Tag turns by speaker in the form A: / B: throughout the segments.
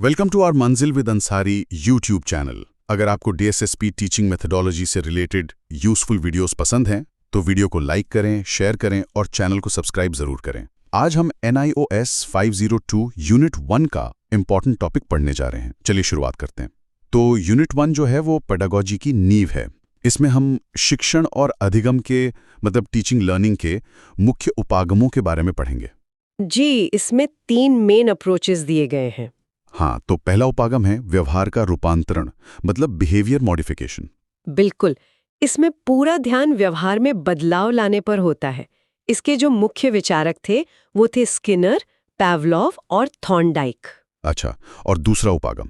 A: Welcome to our मंजिल with Ansari YouTube channel. अगर आपको डीएसएसपी टीचिंग मेथोडोलॉजी से रिलेटेड यूजफुल वीडियोस पसंद हैं तो वीडियो को लाइक करें, शेयर करें और चैनल को सब्सक्राइब जरूर करें। आज हम NIOS 502 यूनिट 1 का इंपॉर्टेंट टॉपिक पढ़ने जा रहे हैं। चलिए शुरुआत करते हैं। तो यूनिट 1 जो है वो पेडागोजी की नींव है। इसमें हम शिक्षण और अधिगम के टीचिंग लर्निंग के मुख्य उपागमों के बारे में पढ़ेंगे।
B: जी, इसमें 3 मेन अप्रोचेस दिए गए हैं।
A: हाँ, तो पहला उपागम है व्यवहार का रूपांतरण, बिहेवियर मॉडिफिकेशन।
B: बिल्कुल, इसमें पूरा ध्यान व्यवहार में बदलाव लाने पर होता है। इसके जो मुख्य विचारक थे वो थे स्किनर, पावलोव और थॉर्नडाइक।
A: अच्छा, और दूसरा उपागम?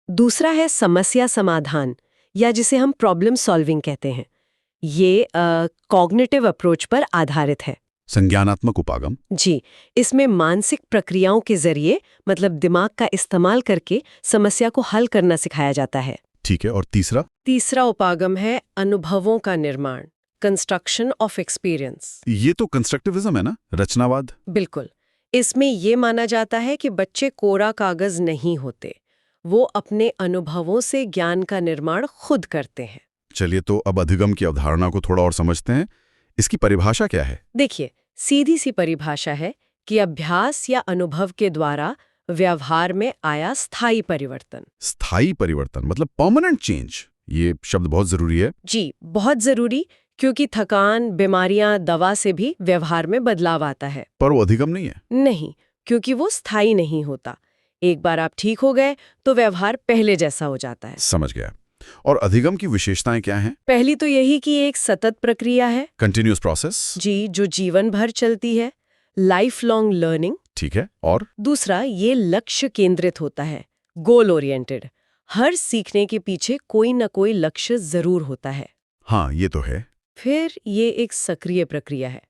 B: दूसरा है समस्या समाधान, या जिसे हम प्रॉब्लम सॉल्विंग कहते हैं। ये कॉग्निटिव अप्रोच पर आधारित है।
A: संज्ञानात्मक उपागम?
B: जी, इसमें मानसिक प्रक्रियाओं के जरिए दिमाग का इस्तेमाल करके समस्या को हल करना सिखाया जाता है।
A: ठीक है, और तीसरा?
B: तीसरा उपागम है अनुभवों का निर्माण, कंस्ट्रक्शन ऑफ एक्सपीरियंस।
A: ये तो कंस्ट्रक्टिविज्म है ना, रचनावाद?
B: बिल्कुल, इसमें ये माना जाता है कि बच्चे कोरा कागज नहीं होते, वो अपने अनुभवों से ज्ञान का निर्माण खुद करते हैं।
A: चलिए, तो अब अधिगम की अवधारणा को थोड़ा और समझते हैं। इसकी परिभाषा क्या है?
B: देखिए, सीधी सी परिभाषा है कि अभ्यास या अनुभव के द्वारा व्यवहार में आया स्थायी परिवर्तन।
A: स्थायी परिवर्तन मतलब परमानेंट चेंज। ये शब्द बहुत जरूरी है।
B: जी, बहुत जरूरी, क्योंकि थकान, बीमारियां, दवा से भी व्यवहार में बदलाव आता है।
A: पर वो अधिगम नहीं है।
B: नहीं, क्योंकि वो स्थायी नहीं होता। एक बार आप ठीक हो गए तो व्यवहार पहले जैसा हो जाता है।
A: समझ गया। और अधिगम की विशेषताएं क्या हैं?
B: पहली तो यही कि एक सतत प्रक्रिया है।
A: Continuous process.
B: जी, जो जीवन भर चलती है। Life long learning.
A: ठीक है, और?
B: दूसरा, ये लक्ष्य केंद्रित होता है, गोल ओरिएंटेड। हर सीखने के पीछे कोई न कोई लक्ष्य जरूर होता है।
A: हाँ, ये तो है।
B: फिर ये एक सक्रिय प्रक्रिया है,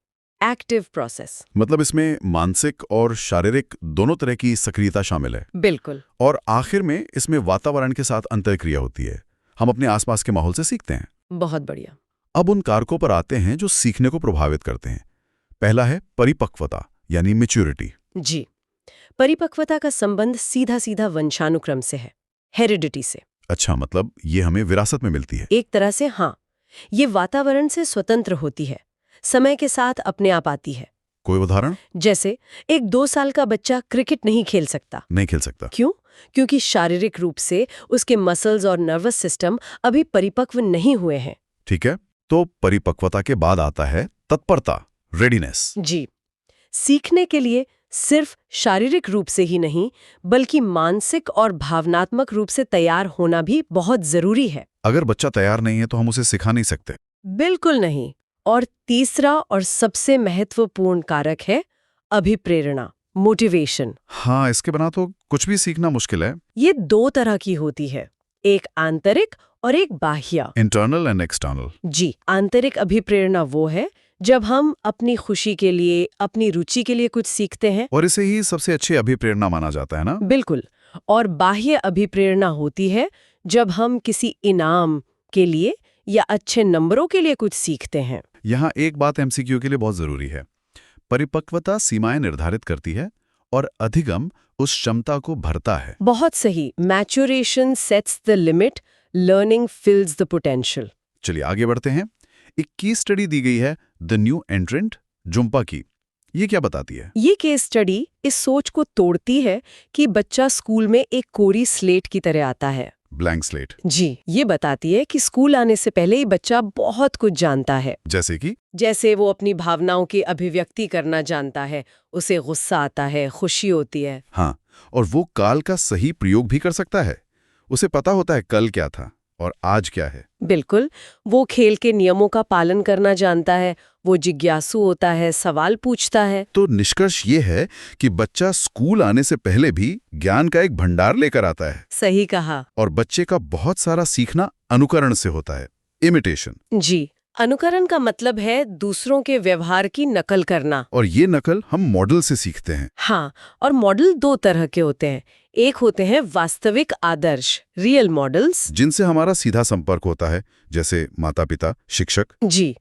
B: एक्टिव प्रोसेस।
A: इसमें मानसिक और शारीरिक दोनों तरह की सक्रियता शामिल है।
B: बिल्कुल।
A: और आखिर में इसमें वातावरण के साथ अंतर्क्रिया होती है। हम अपने आसपास के माहौल से सीखते हैं।
B: बहुत बढ़िया।
A: अब उन कारकों पर आते हैं जो सीखने को प्रभावित करते हैं। पहला है परिपक्वता यानी मैच्योरिटी।
B: जी, परिपक्वता का संबंध सीधा सीधा वंशानुक्रम से है, हेरिडिटी से।
A: अच्छा, मतलब ये हमें विरासत में मिलती है?
B: एक तरह से हाँ। ये वातावरण से स्वतंत्र होती है, समय के साथ अपने आप आती है।
A: कोई उदाहरण?
B: जैसे एक 2 साल का बच्चा क्रिकेट नहीं खेल सकता।
A: नहीं खेल सकता।
B: क्यों? क्योंकि शारीरिक रूप से उसके मसल्स और नर्वस सिस्टम अभी परिपक्व नहीं हुए हैं।
A: ठीक है, तो परिपक्वता के बाद आता है तत्परता, रेडीनेस।
B: जी, सीखने के लिए सिर्फ शारीरिक रूप से ही नहीं, बल्कि मानसिक और भावनात्मक रूप से तैयार होना भी बहुत जरूरी है।
A: अगर बच्चा तैयार नहीं है तो हम उसे सिखा नहीं सकते।
B: बिल्कुल नहीं। और तीसरा और सबसे महत्वपूर्ण कारक है अभिप्रेरणा, मोटिवेशन।
A: हाँ, इसके बिना तो कुछ भी सीखना मुश्किल है।
B: ये 2 तरह की होती है, एक आंतरिक और एक बाह्य।
A: Internal and external.
B: जी, आंतरिक अभिप्रेरणा वो है जब हम अपनी खुशी के लिए, अपनी रुचि के लिए कुछ सीखते हैं।
A: और इसे ही सबसे अच्छी अभिप्रेरणा माना जाता है ना?
B: बिल्कुल। और बाह्य अभिप्रेरणा होती है जब हम किसी इनाम के लिए या अच्छे नंबरों के लिए कुछ सीखते हैं।
A: यहाँ एक बात MCQ के लिए बहुत जरूरी है। परिपक्वता सीमाएं निर्धारित करती है और अधिगम उस क्षमता को भरता है।
B: बहुत सही। Maturation sets the limit, learning फिल्स the potential.
A: चलिए आगे बढ़ते हैं। एक केस स्टडी दी गई है द न्यू एंट्रेंट जुम्पा की। ये क्या बताती है?
B: ये केस स्टडी इस सोच को तोड़ती है कि बच्चा स्कूल में एक कोरी स्लेट की तरह आता है।
A: Blank slate.
B: जी, ये बताती है कि स्कूल आने से पहले ही बच्चा बहुत कुछ जानता है।
A: जैसे कि?
B: जैसे वो अपनी भावनाओं की अभिव्यक्ति करना जानता है, उसे गुस्सा आता है, खुशी होती है।
A: हाँ, और वो काल का सही प्रयोग भी कर सकता है। उसे पता होता है कल क्या था और आज क्या है।
B: बिल्कुल, वो खेल के नियमों का पालन करना जानता है, वो जिज्ञासु होता है, सवाल पूछता है।
A: तो निष्कर्ष ये है कि बच्चा स्कूल आने से पहले भी ज्ञान का एक भंडार लेकर आता है।
B: सही कहा।
A: और बच्चे का बहुत सारा सीखना अनुकरण से होता है, इमिटेशन।
B: जी, अनुकरण का मतलब है दूसरों के व्यवहार की नकल करना।
A: और ये नकल हम मॉडल से सीखते हैं।
B: हाँ, और मॉडल 2 तरह के होते हैं। एक होते हैं वास्तविक आदर्श, रियल मॉडल्स,
A: जिनसे हमारा सीधा संपर्क होता है, जैसे माता पिता, शिक्षक।
B: जी,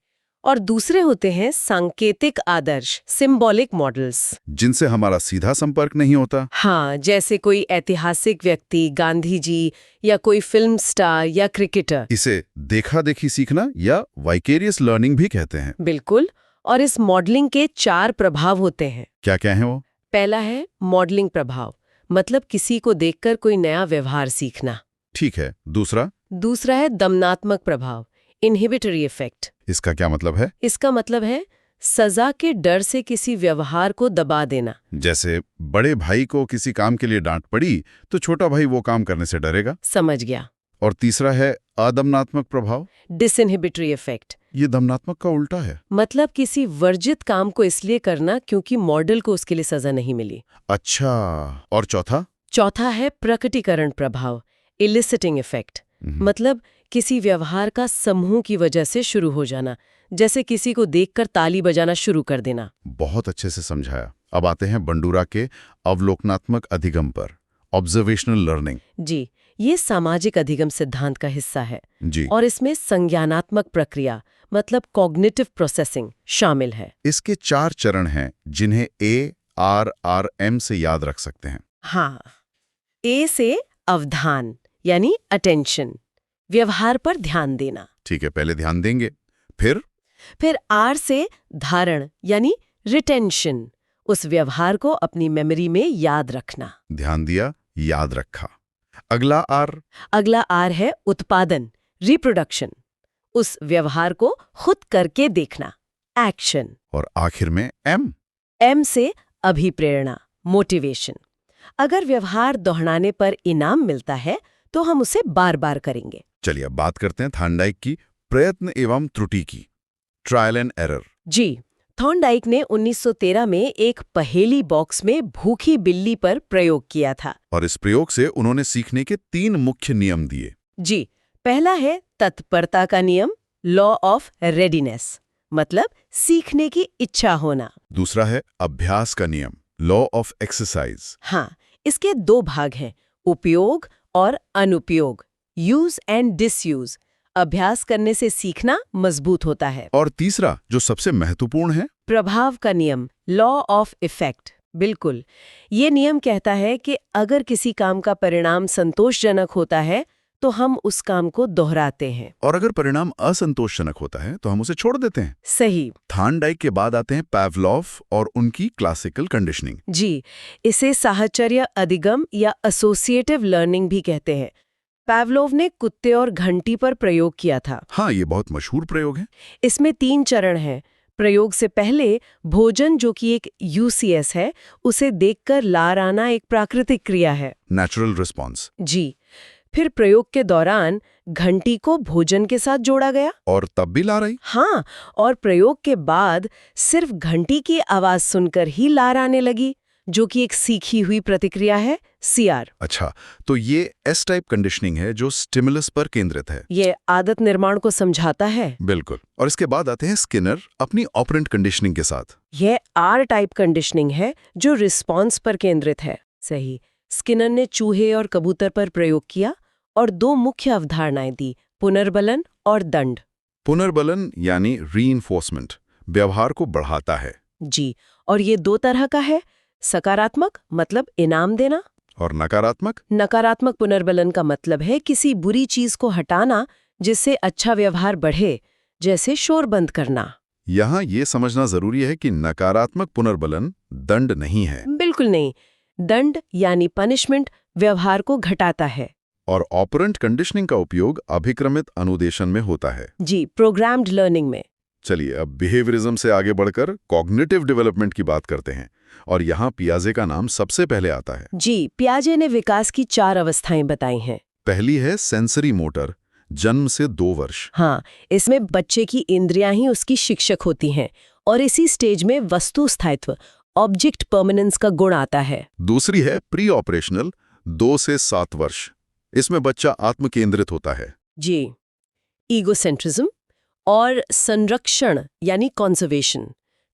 B: और दूसरे होते हैं सांकेतिक आदर्श, सिंबॉलिक मॉडल्स।
A: जिनसे हमारा सीधा संपर्क नहीं होता।
B: हाँ, जैसे कोई ऐतिहासिक व्यक्ति, गांधी जी, या कोई फिल्म स्टार या क्रिकेटर।
A: इसे देखा देखी सीखना या वाइकेरियस लर्निंग भी कहते हैं।
B: बिल्कुल। और इस मॉडलिंग के 4 प्रभाव होते हैं।
A: क्या क्या है वो?
B: पहला है मॉडलिंग प्रभाव, मतलब किसी को देखकर कोई नया व्यवहार सीखना।
A: ठीक है।
B: दूसरा है दमनात्मक प्रभाव, इनहिबिटरी इफेक्ट।
A: इसका क्या मतलब है?
B: इसका मतलब है सजा के डर से किसी व्यवहार को दबा देना।
A: जैसे बड़े भाई को किसी काम के लिए डांट पड़ी तो छोटा भाई वो काम करने से डरेगा।
B: समझ गया।
A: और तीसरा है अदमनात्मक प्रभाव,
B: डिसइनहिबिटरी इफेक्ट।
A: ये दमनात्मक का उल्टा है।
B: मतलब किसी वर्जित काम को इसलिए करना क्योंकि मॉडल को उसके लिए सजा नहीं मिली।
A: अच्छा, और
B: चौथा है प्रकटीकरण प्रभाव, इलिसिटिंग इफेक्ट। मतलब किसी व्यवहार का समूह की वजह से शुरू हो जाना, जैसे किसी को देखकर ताली बजाना शुरू कर देना।
A: बहुत अच्छे से समझाया। अब आते हैं बंडूरा के अवलोकनात्मक अधिगम पर, ऑब्जर्वेशनल लर्निंग।
B: जी, ये सामाजिक अधिगम सिद्धांत का हिस्सा है
A: जी।
B: और इसमें संज्ञानात्मक प्रक्रिया, मतलब कॉग्निटिव प्रोसेसिंग शामिल है।
A: इसके 4 चरण हैं जिन्हें ARRM से याद रख सकते हैं।
B: हाँ, ए से अवधान यानी अटेंशन, व्यवहार पर ध्यान देना।
A: ठीक है, पहले ध्यान देंगे। फिर
B: आर से धारण यानी रिटेंशन, उस व्यवहार को अपनी मेमोरी में याद रखना।
A: ध्यान दिया, याद रखा। अगला
B: आर है उत्पादन, रिप्रोडक्शन, उस व्यवहार को खुद करके देखना, एक्शन।
A: और आखिर में
B: एम से अभिप्रेरणा, मोटिवेशन। अगर व्यवहार दोहराने पर इनाम मिलता है तो हम उसे बार बार करेंगे।
A: चलिए अब बात करते हैं थॉर्नडाइक की प्रयत्न एवं त्रुटि की, ट्रायल एंड एरर।
B: जी, थॉर्नडाइक ने 1913 में एक पहेली बॉक्स में भूखी बिल्ली पर प्रयोग किया था।
A: और इस प्रयोग से उन्होंने सीखने के 3 मुख्य नियम दिए।
B: जी, पहला है तत्परता का नियम, लॉ ऑफ रेडीनेस, मतलब सीखने की इच्छा होना।
A: दूसरा है अभ्यास का नियम, लॉ ऑफ एक्सरसाइज।
B: हाँ, इसके 2 भाग हैं, उपयोग और अनुपयोग, यूज एंड डिसयूज। अभ्यास करने से सीखना मजबूत होता है।
A: और तीसरा, जो सबसे महत्वपूर्ण है,
B: प्रभाव का नियम, लॉ ऑफ इफेक्ट। बिल्कुल, ये नियम कहता है कि अगर किसी काम का परिणाम संतोषजनक होता है तो हम उस काम को दोहराते हैं,
A: और अगर परिणाम असंतोषजनक होता है तो हम उसे छोड़ देते हैं।
B: सही।
A: थॉर्नडाइक के बाद आते हैं पावलोव और उनकी क्लासिकल कंडीशनिंग।
B: जी, इसे साहचर्य अधिगम या एसोसिएटिव लर्निंग भी कहते हैं। पावलोव ने कुत्ते और घंटी पर प्रयोग किया था।
A: हाँ, ये बहुत मशहूर प्रयोग है।
B: इसमें 3 चरण हैं। प्रयोग से पहले भोजन, जो कि एक यूसीएस है, उसे देखकर लार आना एक प्राकृतिक क्रिया है,
A: नेचुरल रिस्पॉन्स।
B: जी। फिर प्रयोग के दौरान घंटी को भोजन के साथ जोड़ा गया,
A: और तब भी लार आई।
B: हाँ, और प्रयोग के बाद सिर्फ घंटी की आवाज सुनकर ही लार आने लगी, जो कि एक सीखी हुई प्रतिक्रिया है, सीआर।
A: अच्छा, तो ये एस टाइप कंडीशनिंग है जो स्टिमुलस पर केंद्रित है।
B: ये आदत निर्माण को समझाता है।
A: बिल्कुल। और इसके बाद आते हैं स्किनर अपनी ऑपरेंट कंडीशनिंग के साथ।
B: यह आर टाइप कंडीशनिंग है जो रिस्पॉन्स पर केंद्रित है। सही। स्किनर ने चूहे और कबूतर पर प्रयोग किया और 2 मुख्य अवधारणाएं दी, पुनर्बलन और दंड।
A: पुनर्बलन यानी रीइंफोर्समेंट, व्यवहार को बढ़ाता है।
B: जी, और ये 2 तरह का है, सकारात्मक मतलब इनाम देना,
A: और
B: नकारात्मक पुनर्बलन का मतलब है किसी बुरी चीज को हटाना जिससे अच्छा व्यवहार बढ़े, जैसे शोर बंद करना।
A: यहाँ ये समझना जरूरी है कि नकारात्मक पुनर्बलन दंड नहीं है।
B: बिल्कुल नहीं। दंड यानी पनिशमेंट व्यवहार को घटाता है।
A: और ऑपरेंट कंडीशनिंग का उपयोग अभिक्रमित अनुदेशन में होता है।
B: जी, प्रोग्राम्ड लर्निंग में।
A: चलिए अब बिहेवियरिज्म से आगे बढ़कर कॉग्निटिव डेवलपमेंट की बात करते हैं, और यहाँ पियाजे का नाम सबसे पहले आता है।
B: जी, पियाजे ने विकास की 4 अवस्थाएं बताई हैं।
A: पहली है सेंसरी मोटर, जन्म से 2 वर्ष।
B: हाँ, इसमें बच्चे की इंद्रियां ही उसकी शिक्षक होती हैं और इसी स्टेज में वस्तु स्थायित्व, ऑब्जेक्ट परमानेंस का गुण आता है।
A: दूसरी है प्री ऑपरेशनल, 2 से 7 वर्ष। इसमें बच्चा आत्म केंद्रित होता है।
B: जी, ईगोसेंट्रिज्म और संरक्षण यानी कंजर्वेशन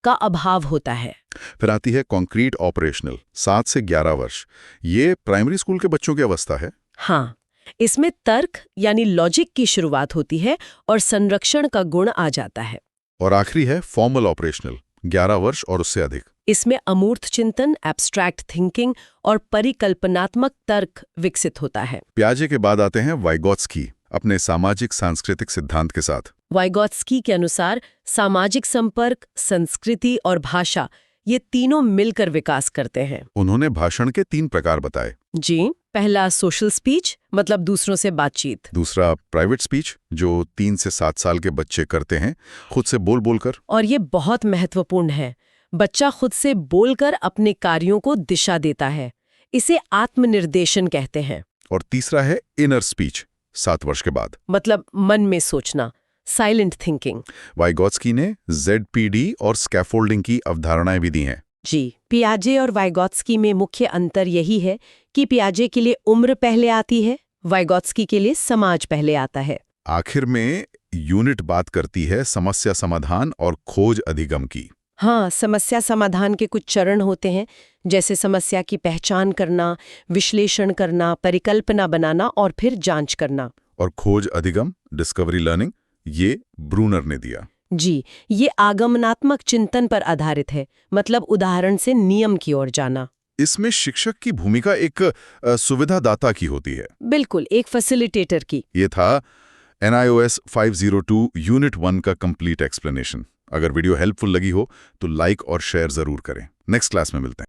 B: का अभाव होता है।
A: फिर आती है कॉन्क्रीट ऑपरेशनल, 7 से 11 वर्ष। ये प्राइमरी स्कूल के बच्चों की अवस्था है।
B: हाँ, इसमें तर्क यानी लॉजिक की शुरुआत होती है और संरक्षण का गुण आ जाता है।
A: और आखिरी है फॉर्मल ऑपरेशनल, 11 वर्ष और उससे अधिक।
B: इसमें अमूर्त चिंतन, एब्स्ट्रैक्ट थिंकिंग और परिकल्पनात्मक तर्क विकसित होता है।
A: पियाजे के बाद आते हैं वाइगोत्स्की अपने सामाजिक सांस्कृतिक सिद्धांत के साथ।
B: वाइगोत्स्की के अनुसार सामाजिक संपर्क, संस्कृति और भाषा ये तीनों मिलकर विकास करते हैं।
A: उन्होंने भाषण के 3 प्रकार बताए।
B: जी, पहला सोशल स्पीच, मतलब दूसरों से बातचीत।
A: दूसरा प्राइवेट स्पीच, जो 3 से 7 साल के बच्चे करते हैं, खुद से बोल बोलकर।
B: और ये बहुत महत्वपूर्ण है, बच्चा खुद से बोलकर अपने कार्यों को दिशा देता है। इसे आत्मनिर्देशन कहते हैं।
A: और तीसरा है इनर स्पीच, 7 वर्ष के बाद।
B: मतलब मन में सोचना, साइलेंट थिंकिंग।
A: वाइगोत्स्की ने ZPD और स्कैफोल्डिंग की अवधारणाएं भी दी हैं।
B: जी, पियाजे और वाइगोत्स्की में मुख्य अंतर यही है कि पियाजे के लिए उम्र पहले आती है, वाइगोत्स्की के लिए समाज पहले आता है।
A: आखिर में यूनिट बात करती है समस्या समाधान और खोज अधिगम की।
B: हाँ, समस्या समाधान के कुछ चरण होते हैं, जैसे समस्या की पहचान करना, विश्लेषण करना, परिकल्पना बनाना और फिर जांच करना।
A: और खोज अधिगम, डिस्कवरी लर्निंग, ये ब्रूनर ने दिया।
B: जी, ये आगमनात्मक चिंतन पर आधारित है, मतलब उदाहरण से नियम की ओर जाना।
A: इसमें शिक्षक की भूमिका एक सुविधादाता की होती है।
B: बिल्कुल, एक फैसिलिटेटर की।
A: ये था NIOS 502 यूनिट 1 का कंप्लीट एक्सप्लेनेशन। अगर वीडियो हेल्पफुल लगी हो तो लाइक और शेयर जरूर करें। नेक्स्ट क्लास में मिलते हैं।